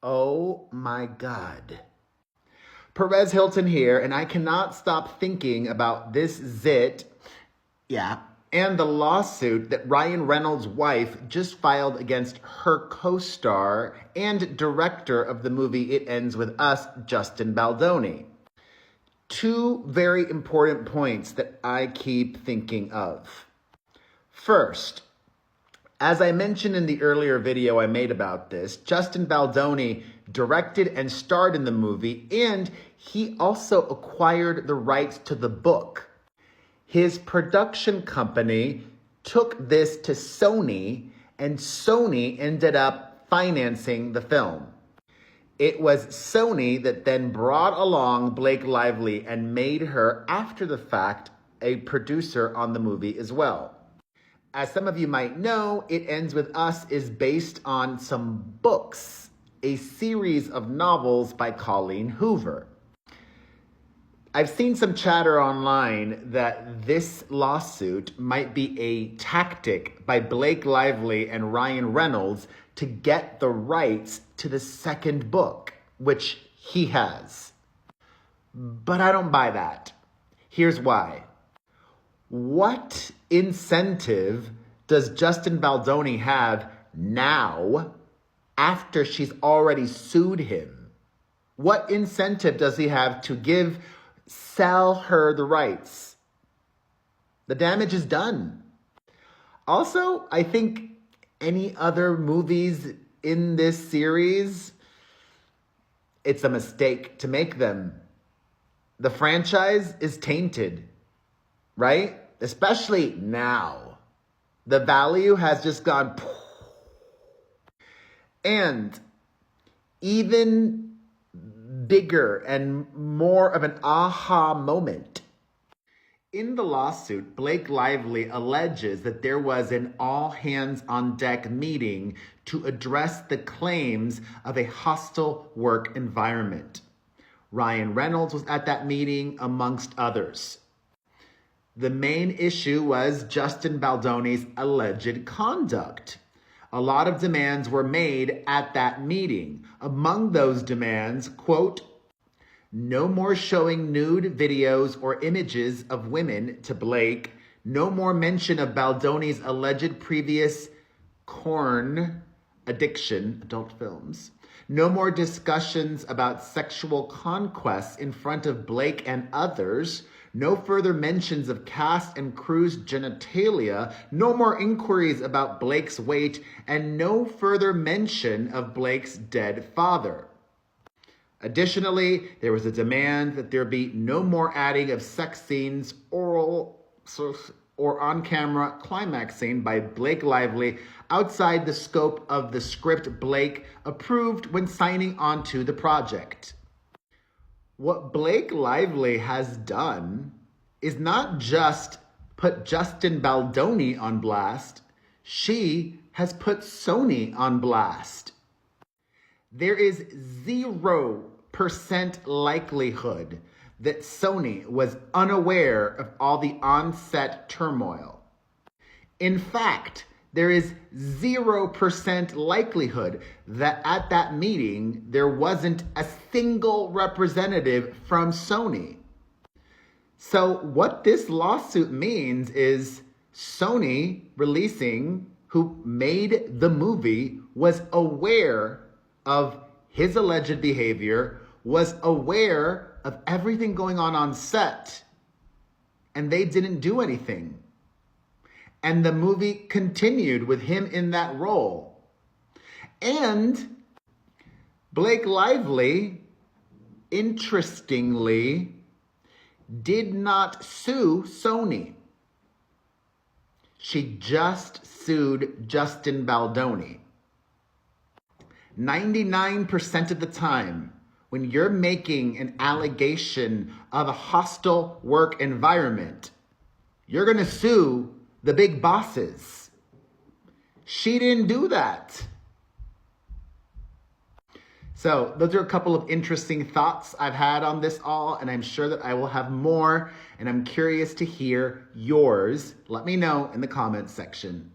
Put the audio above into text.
Oh my God. Perez Hilton here, and I cannot stop thinking about this zit, and the lawsuit that Ryan Reynolds' wife just filed against her co-star and director of the movie It Ends With Us, Justin Baldoni. Two very important points that I keep thinking of. First, as I mentioned in the earlier video I made about this, Justin Baldoni directed and starred in the movie, and he also acquired the rights to the book. His production company took this to Sony, and Sony ended up financing the film. It was Sony that then brought along Blake Lively and made her, after the fact, a producer on the movie as well. As some of you might know, It Ends With Us is based on some books, a series of novels by Colleen Hoover. I've seen some chatter online that this lawsuit might be a tactic by Blake Lively and Ryan Reynolds to get the rights to the second book, which he has. But I don't buy that. Here's why. What incentive does Justin Baldoni have now after she's already sued him? What incentive does he have to sell her the rights? The damage is done. Also, I think any other movies in this series, it's a mistake to make them. The franchise is tainted. Right? Especially now. The value has just gone. And even bigger and more of an aha moment. In the lawsuit, Blake Lively alleges that there was an all-hands-on-deck meeting to address the claims of a hostile work environment. Ryan Reynolds was at that meeting, amongst others. The main issue was Justin Baldoni's alleged conduct. A lot of demands were made at that meeting. Among those demands, quote, no more showing nude videos or images of women to Blake. No more mention of Baldoni's alleged previous porn addiction, adult films. No more discussions about sexual conquests in front of Blake and others. No further mentions of cast and crew's genitalia. No more inquiries about Blake's weight, and no further mention of Blake's dead father. Additionally, there was a demand that there be no more adding of sex scenes, oral or on-camera climaxing by Blake Lively outside the scope of the script Blake approved when signing onto the project. What Blake Lively has done is not just put Justin Baldoni on blast, she has put Sony on blast. There is 0% likelihood that Sony was unaware of all the on-set turmoil. In fact, there is 0% likelihood that at that meeting, there wasn't a single representative from Sony. So what this lawsuit means is Sony releasing, who made the movie, was aware of his alleged behavior, was aware of everything going on set, and they didn't do anything. And the movie continued with him in that role. And Blake Lively, interestingly, did not sue Sony. She just sued Justin Baldoni. 99% of the time, when you're making an allegation of a hostile work environment, you're going to sue the big bosses. She didn't do that. So those are a couple of interesting thoughts I've had on this all, and I'm sure that I will have more, and I'm curious to hear yours. Let me know in the comments section.